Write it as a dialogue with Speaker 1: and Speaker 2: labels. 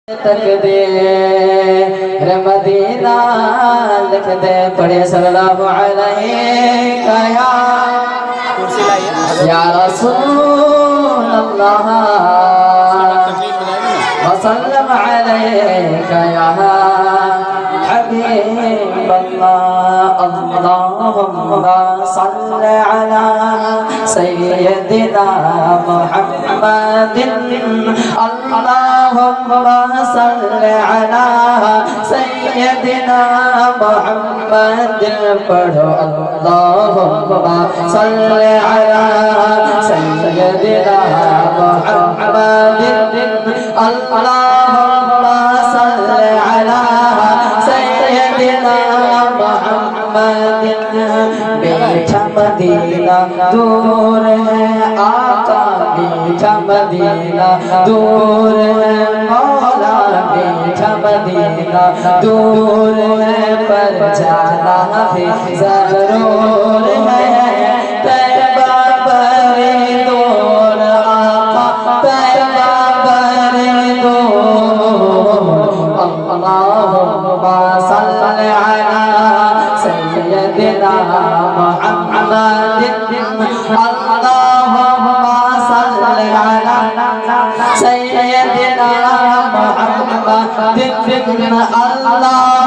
Speaker 1: तकदीर मदीना लिख दे पढ़े सल्लल्लाहु अलैहि या रसूल अल्लाह वसल्लम अलैका या हबीब अल्लाह अल्लाहुम्मा सल्लि अला सय्यदिना मुहम्मदिन अल्लाहुम्मा सल्लि अला सय्यदिना मुहम्मदिन पढ़ो अल्लाहुम्मा सल्लि अला सय्यदिना मुहम्मदिन अल्लाहुम्मा सल्लि अला सय्यदिना मुहम्मदिन मीठा मदीना दूर है आका मीठा मदीना दूर है मौला मीठा मदीना दूर है पर जाना भी जरूर है तैबा बड़ी दूर आका तैबा बड़ी दूर अल्लाहुम्मा सल्लि अला सय्यदिना मुहम्मदिन अल्लाहुम्मा सल्लि अला सय्यदिना मुहम्मदिन अल्लाह